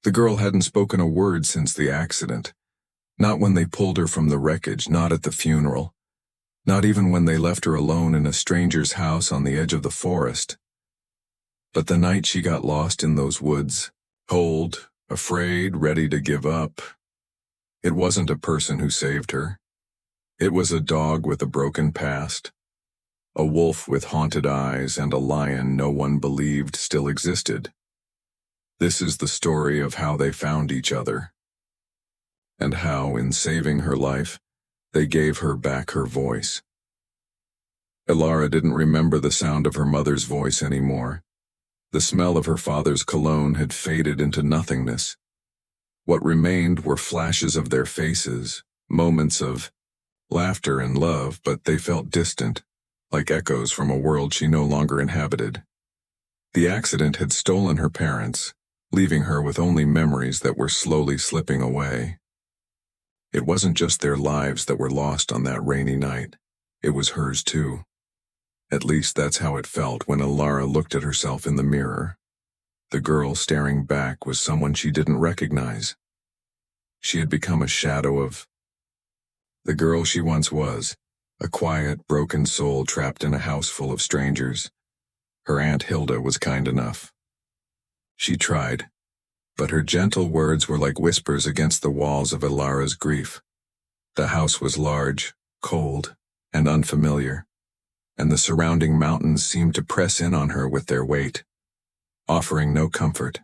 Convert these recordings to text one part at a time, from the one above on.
The girl hadn't spoken a word since the accident. Not when they pulled her from the wreckage, not at the funeral. Not even when they left her alone in a stranger's house on the edge of the forest. But the night she got lost in those woods, cold, afraid, ready to give up, it wasn't a person who saved her. It was a dog with a broken past, a wolf with haunted eyes, and a lion no one believed still existed. This is the story of how they found each other, and how, in saving her life, they gave her back her voice. Ilara didn't remember the sound of her mother's voice anymore. The smell of her father's cologne had faded into nothingness. What remained were flashes of their faces, moments of laughter and love, but they felt distant, like echoes from a world she no longer inhabited. The accident had stolen her parents, leaving her with only memories that were slowly slipping away. It wasn't just their lives that were lost on that rainy night. It was hers too. At least that's how it felt when Ilara looked at herself in the mirror. The girl staring back was someone she didn't recognize. She had become a shadow of the girl she once was, a quiet, broken soul trapped in a house full of strangers. Her Aunt Hilda was kind enough. She tried, but her gentle words were like whispers against the walls of Ilara's grief. The house was large, cold, and unfamiliar, and the surrounding mountains seemed to press in on her with their weight, offering no comfort.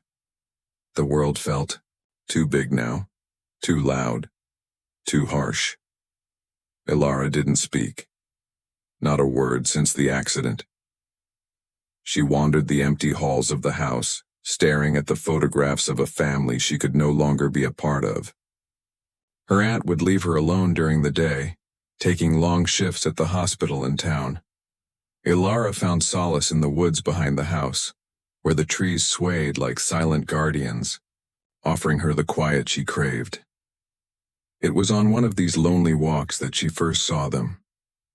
The world felt too big now, too loud, too harsh. Ilara didn't speak. Not a word since the accident. She wandered the empty halls of the house, staring at the photographs of a family she could no longer be a part of. Her aunt would leave her alone during the day, taking long shifts at the hospital in town. Ilara found solace in the woods behind the house, where the trees swayed like silent guardians, offering her the quiet she craved. It was on one of these lonely walks that she first saw them,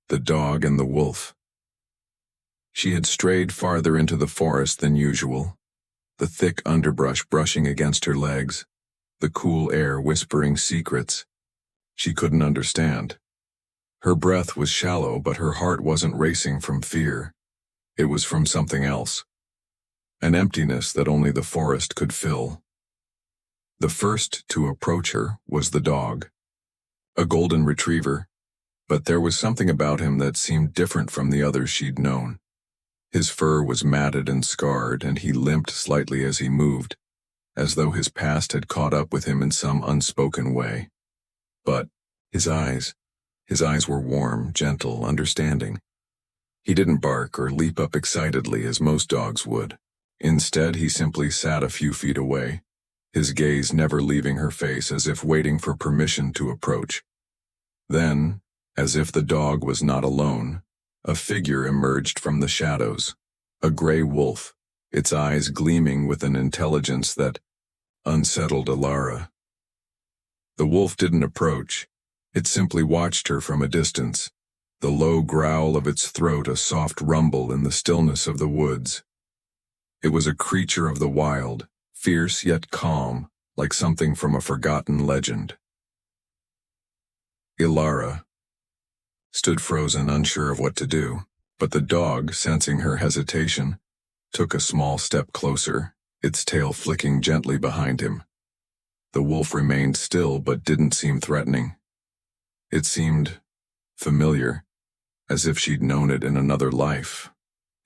the dog and the wolf. She had strayed farther into the forest than usual, the thick underbrush brushing against her legs, the cool air whispering secrets she couldn't understand. Her breath was shallow, but her heart wasn't racing from fear. It was from something else, an emptiness that only the forest could fill. The first to approach her was the dog, a golden retriever, but there was something about him that seemed different from the others she'd known. His fur was matted and scarred, and he limped slightly as he moved, as though his past had caught up with him in some unspoken way. But his eyes were warm, gentle, understanding. He didn't bark or leap up excitedly as most dogs would. Instead, he simply sat a few feet away, his gaze never leaving her face, as if waiting for permission to approach. Then, as if the dog was not alone, a figure emerged from the shadows, a gray wolf, its eyes gleaming with an intelligence that unsettled Ilara. The wolf didn't approach. It simply watched her from a distance, the low growl of its throat a soft rumble in the stillness of the woods. It was a creature of the wild, fierce yet calm, like something from a forgotten legend. Ilara stood frozen, unsure of what to do, but the dog, sensing her hesitation, took a small step closer, its tail flicking gently behind him. The wolf remained still but didn't seem threatening. It seemed familiar, as if she'd known it in another life,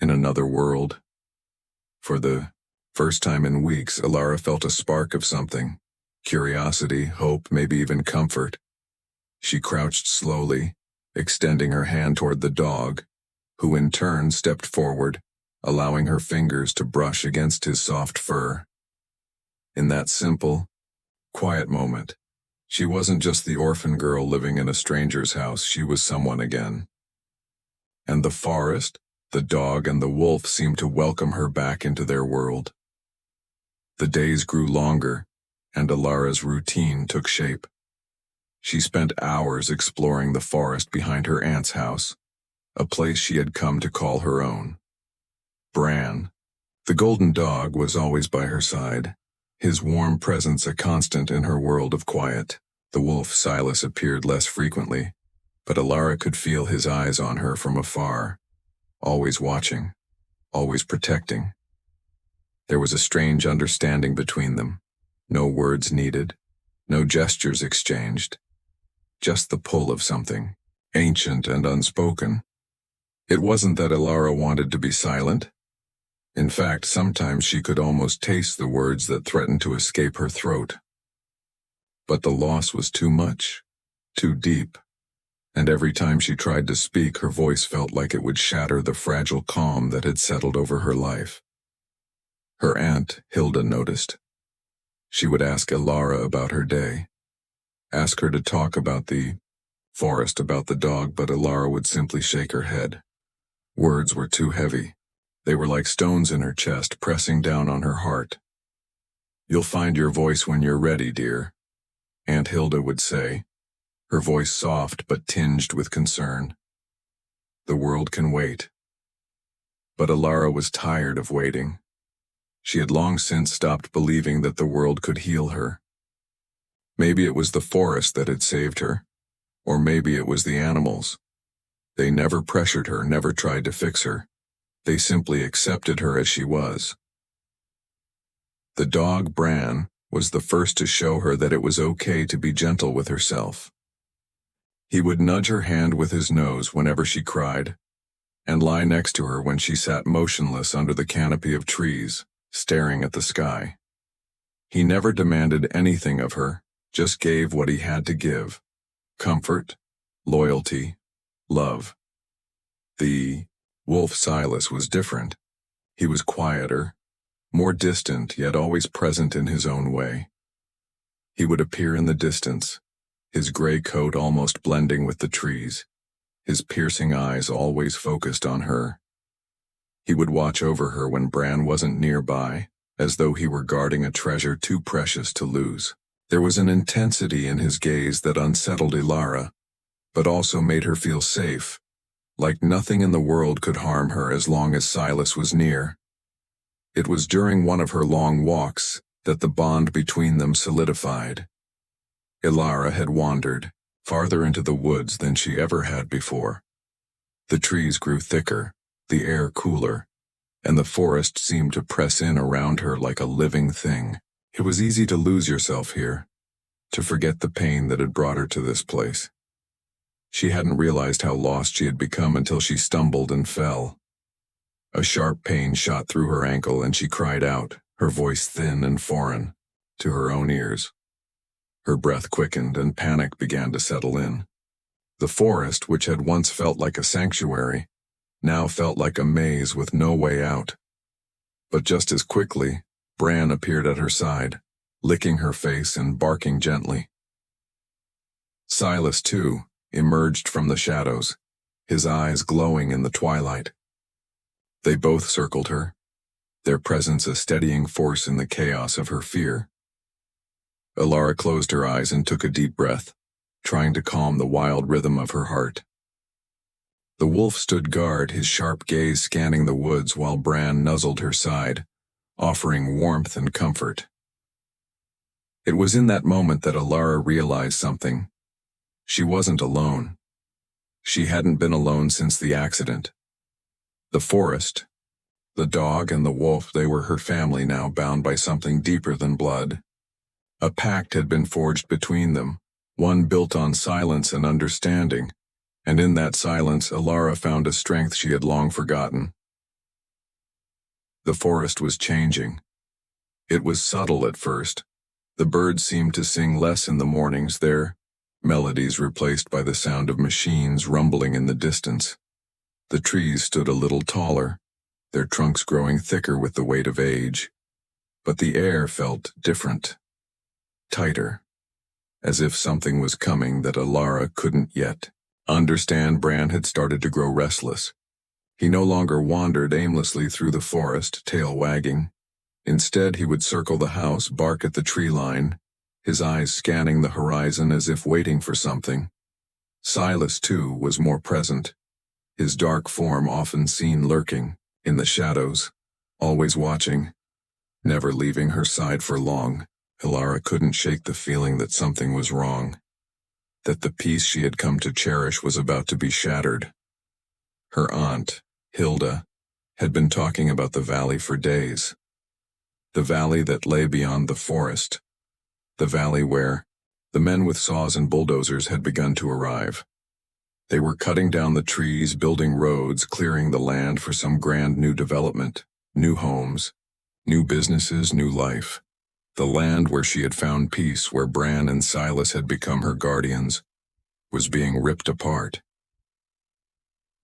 in another world. For the first time in weeks, Ilara felt a spark of something, curiosity, hope, maybe even comfort. She crouched slowly, extending her hand toward the dog, who in turn stepped forward, allowing her fingers to brush against his soft fur. In that simple, quiet moment, she wasn't just the orphan girl living in a stranger's house, she was someone again. And the forest, the dog, and the wolf seemed to welcome her back into their world. The days grew longer, and Ilara's routine took shape. She spent hours exploring the forest behind her aunt's house, a place she had come to call her own. Bran, the golden dog, was always by her side, his warm presence a constant in her world of quiet. The wolf Silas appeared less frequently, but Alara could feel his eyes on her from afar, always watching, always protecting. There was a strange understanding between them. No words needed, no gestures exchanged, just the pull of something, ancient and unspoken. It wasn't that Alara wanted to be silent. In fact, sometimes she could almost taste the words that threatened to escape her throat. But the loss was too much, too deep, and every time she tried to speak, her voice felt like it would shatter the fragile calm that had settled over her life. Her aunt, Hilda, noticed. She would ask Alara about her day, ask her to talk about the forest, about the dog, but Alara would simply shake her head. Words were too heavy. They were like stones in her chest, pressing down on her heart. "You'll find your voice when you're ready, dear," Aunt Hilda would say, her voice soft but tinged with concern. "The world can wait." But Alara was tired of waiting. She had long since stopped believing that the world could heal her. Maybe it was the forest that had saved her, or maybe it was the animals. They never pressured her, never tried to fix her. They simply accepted her as she was. The dog, Bran, was the first to show her that it was okay to be gentle with herself. He would nudge her hand with his nose whenever she cried, and lie next to her when she sat motionless under the canopy of trees, staring at the sky. He never demanded anything of her, just gave what he had to give: comfort, loyalty, love. The wolf Silas was different. He was quieter, more distant, yet always present in his own way. He would appear in the distance, his gray coat almost blending with the trees, his piercing eyes always focused on her. He would watch over her when Bran wasn't nearby, as though he were guarding a treasure too precious to lose. There was an intensity in his gaze that unsettled Alara, but also made her feel safe, like nothing in the world could harm her as long as Silas was near. It was during one of her long walks that the bond between them solidified. Alara had wandered farther into the woods than she ever had before. The trees grew thicker, the air cooler, and the forest seemed to press in around her like a living thing. It was easy to lose yourself here, to forget the pain that had brought her to this place. She hadn't realized how lost she had become until she stumbled and fell. A sharp pain shot through her ankle and she cried out, her voice thin and foreign to her own ears. Her breath quickened and panic began to settle in. The forest, which had once felt like a sanctuary, now felt like a maze with no way out. But just as quickly, Bran appeared at her side, licking her face and barking gently. Silas, too, emerged from the shadows, his eyes glowing in the twilight. They both circled her, their presence a steadying force in the chaos of her fear. Alara closed her eyes and took a deep breath, trying to calm the wild rhythm of her heart. The wolf stood guard, his sharp gaze scanning the woods while Bran nuzzled her side, offering warmth and comfort. It was in that moment that Alara realized something. She wasn't alone. She hadn't been alone since the accident. The forest, the dog and the wolf, they were her family now, bound by something deeper than blood. A pact had been forged between them, one built on silence and understanding, and in that silence Alara found a strength she had long forgotten. The forest was changing. It was subtle at first. The birds seemed to sing less in the mornings, their melodies replaced by the sound of machines rumbling in the distance. The trees stood a little taller, their trunks growing thicker with the weight of age. But the air felt different, tighter, as if something was coming that Alara couldn't yet understand. Bran had started to grow restless. He no longer wandered aimlessly through the forest, tail wagging. Instead, he would circle the house, bark at the tree line, his eyes scanning the horizon as if waiting for something. Silas, too, was more present, his dark form often seen lurking in the shadows, always watching. never leaving her side for long. Ilara couldn't shake the feeling that something was wrong, that the peace she had come to cherish was about to be shattered. Her aunt, Hilda, had been talking about the valley for days. The valley that lay beyond the forest. The valley where the men with saws and bulldozers had begun to arrive. They were cutting down the trees, building roads, clearing the land for some grand new development, new homes, new businesses, new life. The land where she had found peace, where Bran and Silas had become her guardians, was being ripped apart.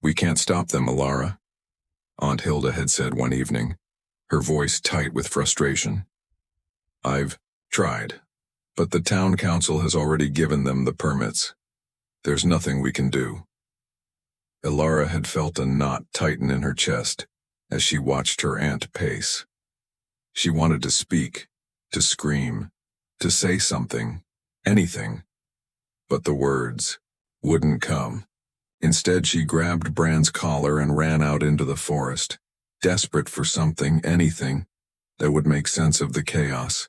"We can't stop them, Ilara," Aunt Hilda had said one evening, her voice tight with frustration. "I've tried, but the town council has already given them the permits. There's nothing we can do." Ilara had felt a knot tighten in her chest as she watched her aunt pace. She wanted to speak, to scream, to say something, anything. But the words wouldn't come. Instead, she grabbed Bran's collar and ran out into the forest, desperate for something, anything, that would make sense of the chaos.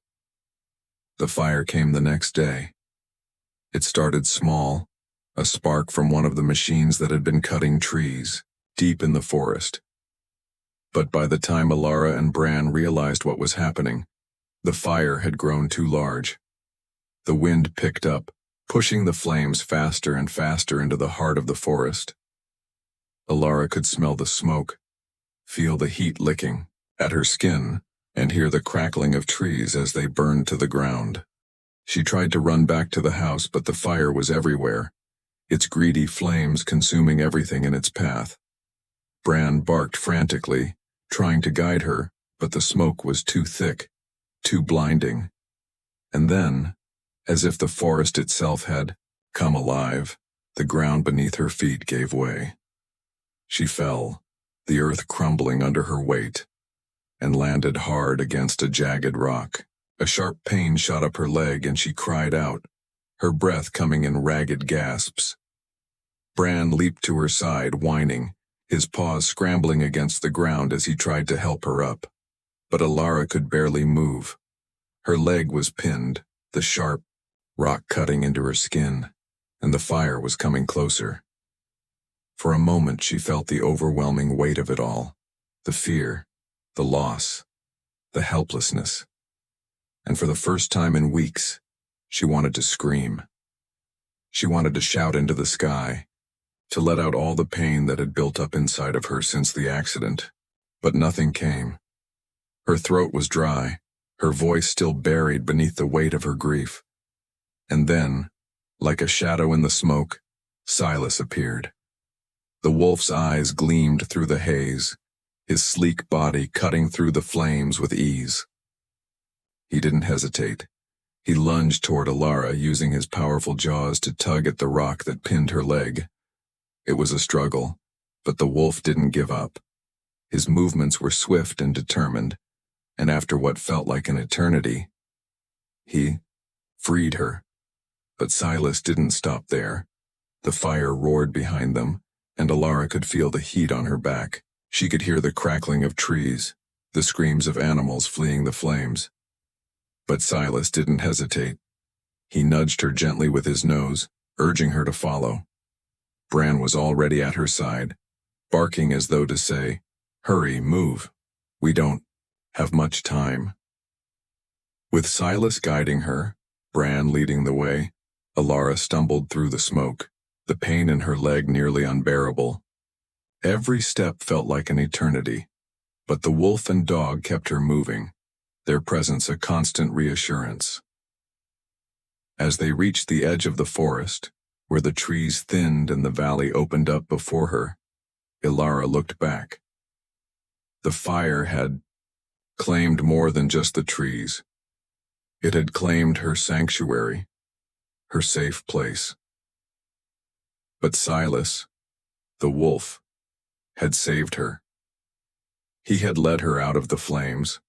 The fire came the next day. It started small, a spark from one of the machines that had been cutting trees, deep in the forest. But by the time Ilara and Bran realized what was happening, the fire had grown too large. The wind picked up, pushing the flames faster and faster into the heart of the forest. Ilara could smell the smoke, feel the heat licking at her skin, and hear the crackling of trees as they burned to the ground. She tried to run back to the house, but the fire was everywhere, its greedy flames consuming everything in its path. Bran barked frantically, trying to guide her, but the smoke was too thick, too blinding. And then, as if the forest itself had come alive, the ground beneath her feet gave way. She fell, the earth crumbling under her weight, and landed hard against a jagged rock. A sharp pain shot up her leg and she cried out, her breath coming in ragged gasps. Bran leaped to her side, whining, his paws scrambling against the ground as he tried to help her up. But Ilara could barely move. Her leg was pinned, the sharp rock cutting into her skin, and the fire was coming closer. For a moment she felt the overwhelming weight of it all, the fear, the loss, the helplessness. And for the first time in weeks, she wanted to scream. She wanted to shout into the sky, to let out all the pain that had built up inside of her since the accident. But nothing came. Her throat was dry, her voice still buried beneath the weight of her grief. And then, like a shadow in the smoke, Silas appeared. The wolf's eyes gleamed through the haze, his sleek body cutting through the flames with ease. He didn't hesitate. He lunged toward Ilara, using his powerful jaws to tug at the rock that pinned her leg. It was a struggle, but the wolf didn't give up. His movements were swift and determined, and after what felt like an eternity, he freed her. But Silas didn't stop there. The fire roared behind them, and Ilara could feel the heat on her back. She could hear the crackling of trees, the screams of animals fleeing the flames. But Silas didn't hesitate. He nudged her gently with his nose, urging her to follow. Bran was already at her side, barking as though to say, "Hurry, move. We don't have much time." With Silas guiding her, Bran leading the way, Ilara stumbled through the smoke, the pain in her leg nearly unbearable. Every step felt like an eternity, but the wolf and dog kept her moving, their presence a constant reassurance. As they reached the edge of the forest, where the trees thinned and the valley opened up before her, Ilara looked back. The fire had claimed more than just the trees. It had claimed her sanctuary, her safe place. But Silas, the wolf, had saved her. He had led her out of the flames.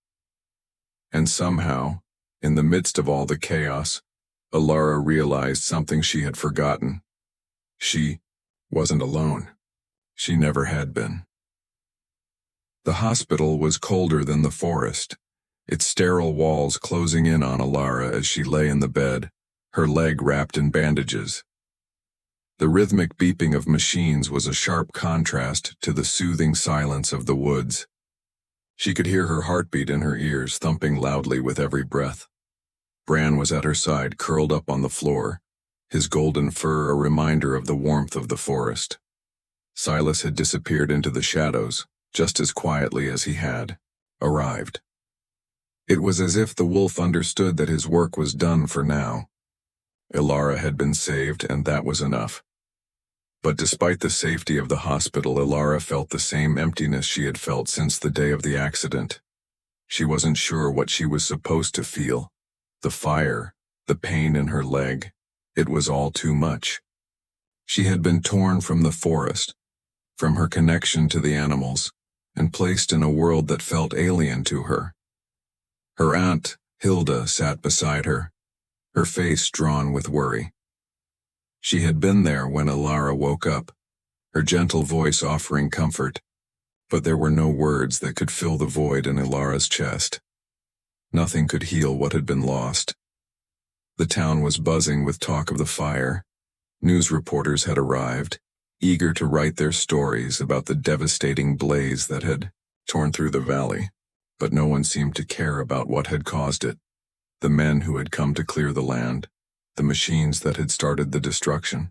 And somehow, in the midst of all the chaos, Ilara realized something she had forgotten. She wasn't alone. She never had been. The hospital was colder than the forest, its sterile walls closing in on Alara as she lay in the bed, her leg wrapped in bandages. The rhythmic beeping of machines was a sharp contrast to the soothing silence of the woods. She could hear her heartbeat in her ears, thumping loudly with every breath. Bran was at her side, curled up on the floor, his golden fur a reminder of the warmth of the forest. Silas had disappeared into the shadows, just as quietly as he had arrived. It was as if the wolf understood that his work was done for now. Alara had been saved, and that was enough. But despite the safety of the hospital, Alara felt the same emptiness she had felt since the day of the accident. She wasn't sure what she was supposed to feel. The fire, the pain in her leg, it was all too much. She had been torn from the forest, from her connection to the animals, and placed in a world that felt alien to her. Her aunt, Hilda, sat beside her, her face drawn with worry. She had been there when Alara woke up, her gentle voice offering comfort, but there were no words that could fill the void in Alara's chest. Nothing could heal what had been lost. The town was buzzing with talk of the fire. News reporters had arrived, eager to write their stories about the devastating blaze that had torn through the valley, but no one seemed to care about what had caused it. The men who had come to clear the land, the machines that had started the destruction.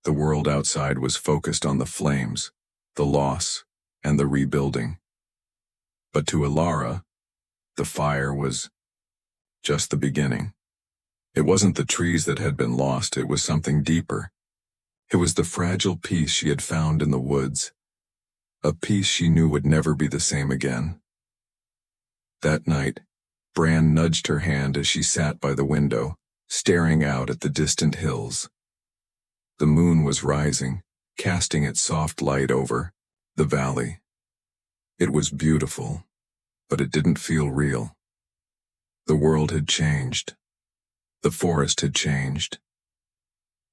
The world outside was focused on the flames, the loss, and the rebuilding. But to Alara, the fire was just the beginning. It wasn't the trees that had been lost, it was something deeper. It was the fragile peace she had found in the woods, a peace she knew would never be the same again. That night, Bran nudged her hand as she sat by the window, staring out at the distant hills. The moon was rising, casting its soft light over the valley. It was beautiful, but it didn't feel real. The world had changed. The forest had changed.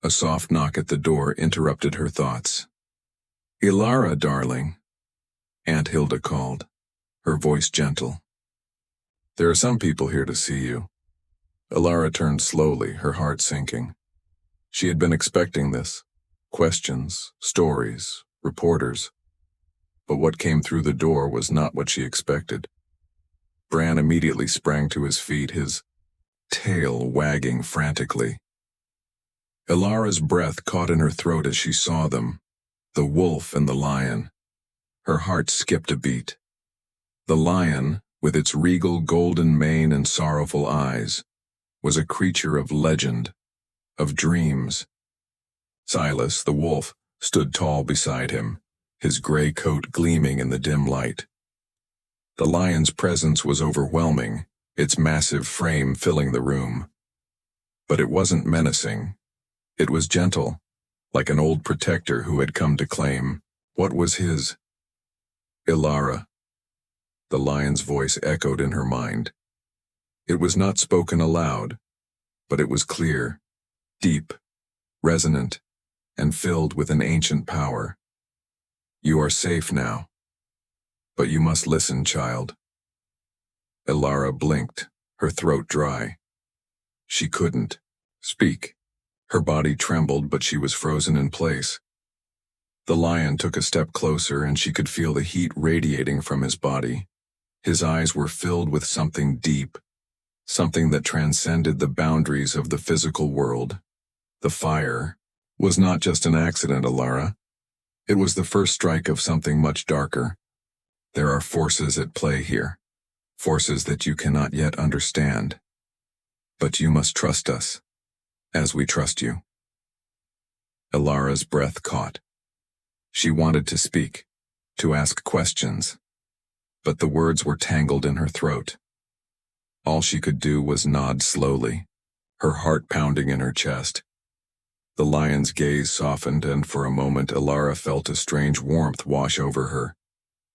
A soft knock at the door interrupted her thoughts. "Alara, darling," Aunt Hilda called, her voice gentle. "There are some people here to see you." Alara turned slowly, her heart sinking. She had been expecting this. Questions, stories, reporters. But what came through the door was not what she expected. Bran immediately sprang to his feet, his tail wagging frantically. Alara's breath caught in her throat as she saw them, the wolf and the lion. Her heart skipped a beat. The lion, with its regal golden mane and sorrowful eyes, was a creature of legend, of dreams. Silas, the wolf, stood tall beside him, his gray coat gleaming in the dim light. The lion's presence was overwhelming, its massive frame filling the room. But it wasn't menacing. It was gentle, like an old protector who had come to claim what was his. "Alara." The lion's voice echoed in her mind. It was not spoken aloud, but it was clear, deep, resonant, and filled with an ancient power. "You are safe now. But you must listen, child." Alara blinked, her throat dry. She couldn't speak. Her body trembled, but she was frozen in place. The lion took a step closer, and she could feel the heat radiating from his body. His eyes were filled with something deep, something that transcended the boundaries of the physical world. The fire was not just an accident, Alara. It was the first strike of something much darker. There are forces at play here, forces that you cannot yet understand. But you must trust us, as we trust you. Alara's breath caught. She wanted to speak, to ask questions, but the words were tangled in her throat. All she could do was nod slowly, her heart pounding in her chest. The lion's gaze softened, and for a moment Alara felt a strange warmth wash over her,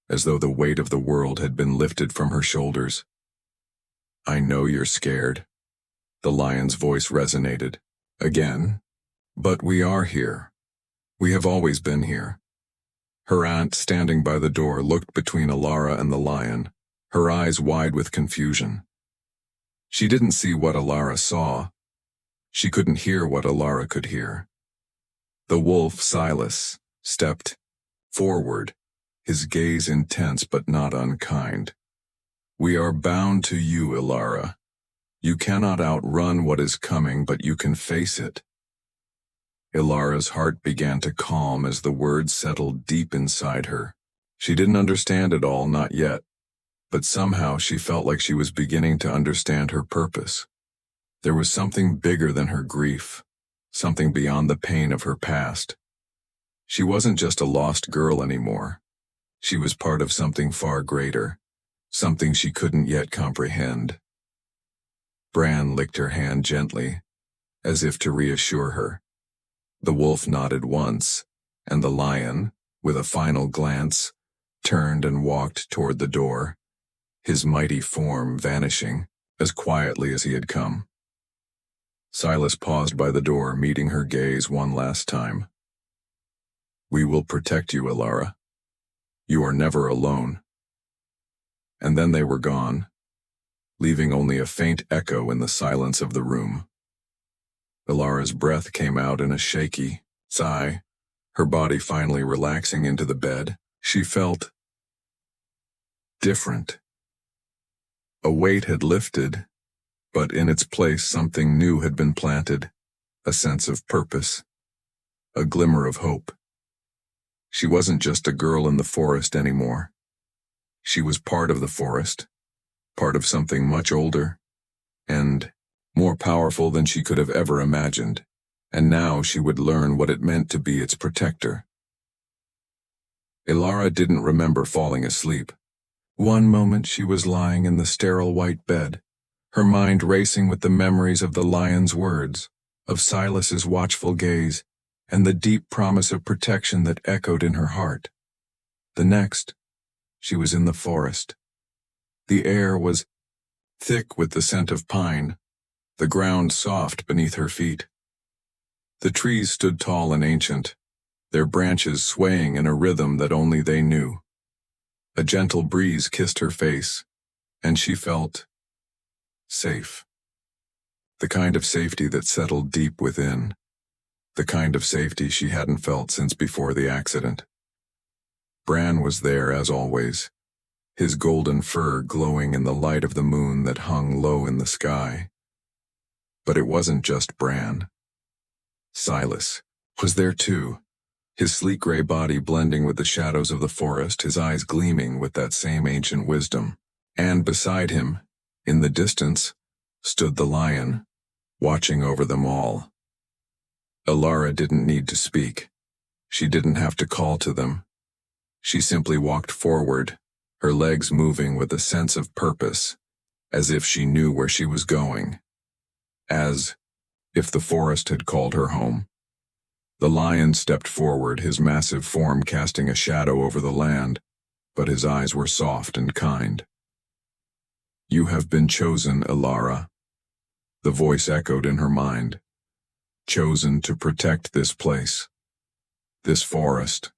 as though the weight of the world had been lifted from her shoulders. "I know you're scared." The lion's voice resonated. "Again? But we are here. We have always been here." Her aunt, standing by the door, looked between Alara and the lion, her eyes wide with confusion. She didn't see what Alara saw. She couldn't hear what Alara could hear. The wolf, Silas, stepped forward, his gaze intense but not unkind. "We are bound to you, Alara. You cannot outrun what is coming, but you can face it." Ilara's heart began to calm as the words settled deep inside her. She didn't understand it all, not yet, but somehow she felt like she was beginning to understand her purpose. There was something bigger than her grief, something beyond the pain of her past. She wasn't just a lost girl anymore. She was part of something far greater, something she couldn't yet comprehend. Bran licked her hand gently, as if to reassure her. The wolf nodded once, and the lion, with a final glance, turned and walked toward the door, his mighty form vanishing as quietly as he had come. Silas paused by the door, meeting her gaze one last time. "We will protect you, Alara. You are never alone." And then they were gone, leaving only a faint echo in the silence of the room. Alara's breath came out in a shaky sigh, her body finally relaxing into the bed. She felt different. A weight had lifted, but in its place something new had been planted, a sense of purpose, a glimmer of hope. She wasn't just a girl in the forest anymore. She was part of the forest, part of something much older, and more powerful than she could have ever imagined, and now she would learn what it meant to be its protector. Alara didn't remember falling asleep. One moment she was lying in the sterile white bed, her mind racing with the memories of the lion's words, of Silas's watchful gaze, and the deep promise of protection that echoed in her heart. The next, she was in the forest. The air was thick with the scent of pine, the ground soft beneath her feet. The trees stood tall and ancient, their branches swaying in a rhythm that only they knew. A gentle breeze kissed her face, and she felt safe. The kind of safety that settled deep within. The kind of safety she hadn't felt since before the accident. Bran was there as always, his golden fur glowing in the light of the moon that hung low in the sky. But it wasn't just Bran. Silas was there too, his sleek gray body blending with the shadows of the forest, his eyes gleaming with that same ancient wisdom. And beside him, in the distance, stood the lion, watching over them all. Alara didn't need to speak. She didn't have to call to them. She simply walked forward, her legs moving with a sense of purpose, as if she knew where she was going. As if the forest had called her home. The lion stepped forward, his massive form casting a shadow over the land, but his eyes were soft and kind. "You have been chosen, Alara," the voice echoed in her mind. "Chosen to protect this place, this forest.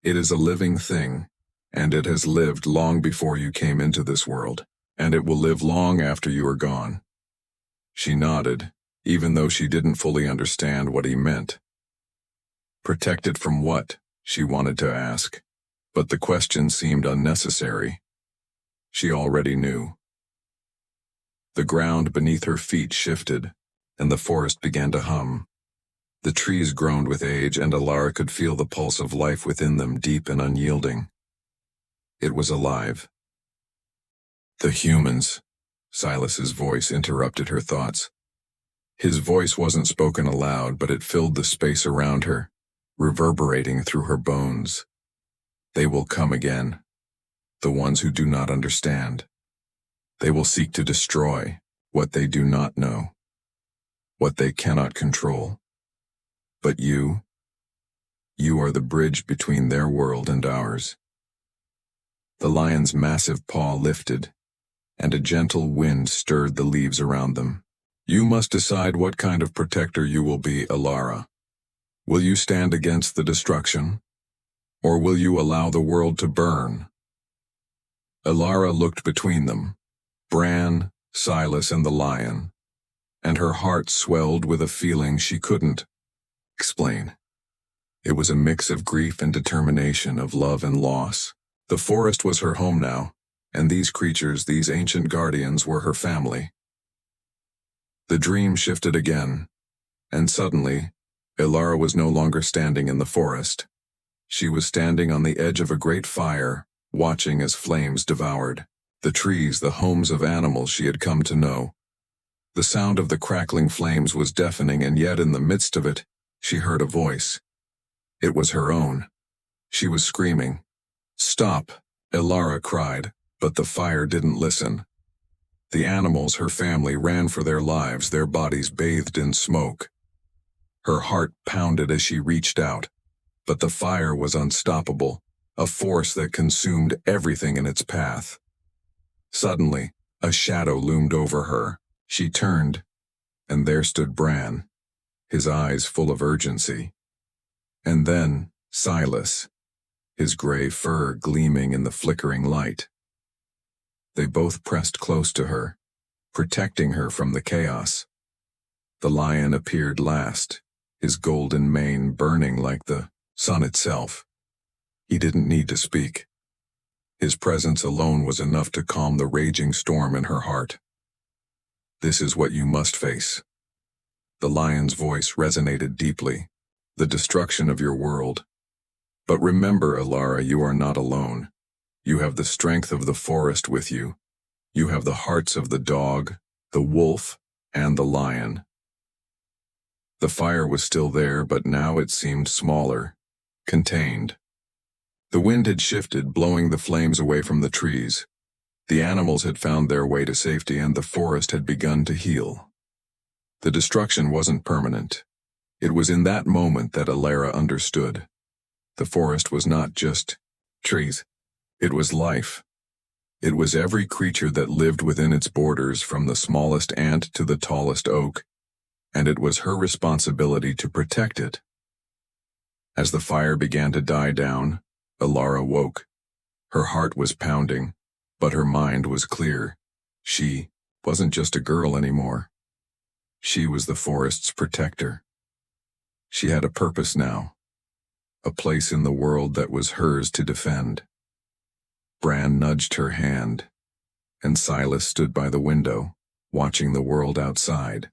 It is a living thing, and it has lived long before you came into this world, and it will live long after you are gone." She nodded, even though she didn't fully understand what he meant. Protected from what? She wanted to ask, but the question seemed unnecessary. She already knew. The ground beneath her feet shifted, and the forest began to hum. The trees groaned with age, and Alara could feel the pulse of life within them, deep and unyielding. It was alive. "The humans," Silas's voice interrupted her thoughts. His voice wasn't spoken aloud, but it filled the space around her, reverberating through her bones. "They will come again, the ones who do not understand. They will seek to destroy what they do not know, what they cannot control. But you are the bridge between their world and ours." The lion's massive paw lifted, and a gentle wind stirred the leaves around them. "You must decide what kind of protector you will be, Alara. Will you stand against the destruction, or will you allow the world to burn?" Elara looked between them, Bran, Silas, and the lion, and her heart swelled with a feeling she couldn't explain. It was a mix of grief and determination, of love and loss. The forest was her home now, and these creatures, these ancient guardians, were her family. The dream shifted again, and suddenly, Elara was no longer standing in the forest. She was standing on the edge of a great fire, watching as flames devoured the trees, the homes of animals she had come to know. The sound of the crackling flames was deafening, and yet in the midst of it, she heard a voice. It was her own. She was screaming. "Stop!" Elara cried, but the fire didn't listen. The animals, her family, ran for their lives, their bodies bathed in smoke. Her heart pounded as she reached out, but the fire was unstoppable, a force that consumed everything in its path. Suddenly, a shadow loomed over her. She turned, and there stood Bran, his eyes full of urgency. And then Silas, his gray fur gleaming in the flickering light. They both pressed close to her, protecting her from the chaos. The lion appeared last, his golden mane burning like the sun itself. He didn't need to speak. His presence alone was enough to calm the raging storm in her heart. "This is what you must face." The lion's voice resonated deeply. "The destruction of your world. But remember, Elara, you are not alone. You have the strength of the forest with you. You have the hearts of the dog, the wolf, and the lion." The fire was still there, but now it seemed smaller, contained. The wind had shifted, blowing the flames away from the trees. The animals had found their way to safety, and the forest had begun to heal. The destruction wasn't permanent. It was in that moment that Elara understood. The forest was not just trees. It was life. It was every creature that lived within its borders, from the smallest ant to the tallest oak, and it was her responsibility to protect it. As the fire began to die down, Elara woke. Her heart was pounding, but her mind was clear. She wasn't just a girl anymore. She was the forest's protector. She had a purpose now, a place in the world that was hers to defend. Bran nudged her hand, and Silas stood by the window, watching the world outside.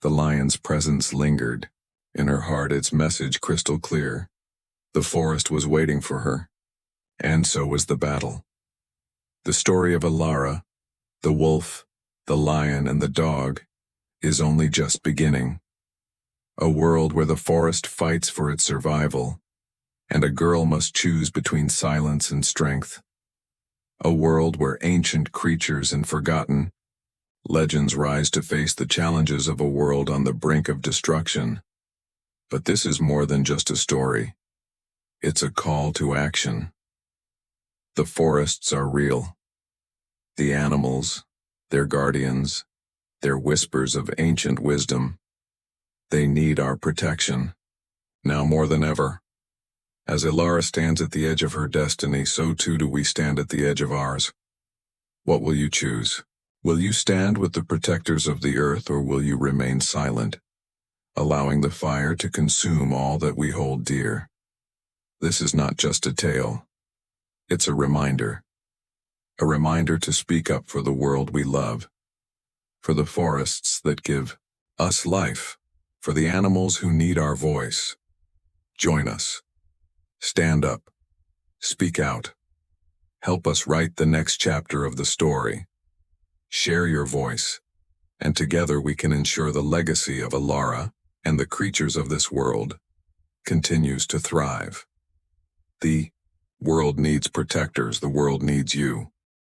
The lion's presence lingered, in her heart its message crystal clear. The forest was waiting for her, and so was the battle. The story of Elara, the wolf, the lion, and the dog is only just beginning. A world where the forest fights for its survival, and a girl must choose between silence and strength. A world where ancient creatures and forgotten legends rise to face the challenges of a world on the brink of destruction. But this is more than just a story. It's a call to action. The forests are real. The animals, their guardians, their whispers of ancient wisdom. They need our protection, now more than ever. As Elara stands at the edge of her destiny, so too do we stand at the edge of ours. What will you choose? Will you stand with the protectors of the earth, or will you remain silent, allowing the fire to consume all that we hold dear? This is not just a tale. It's a reminder. A reminder to speak up for the world we love, for the forests that give us life, for the animals who need our voice. Join us. Stand up. Speak out. Help us write the next chapter of the story. Share your voice, and together we can ensure the legacy of Elara and the creatures of this world continues to thrive. The world needs protectors. The world needs you.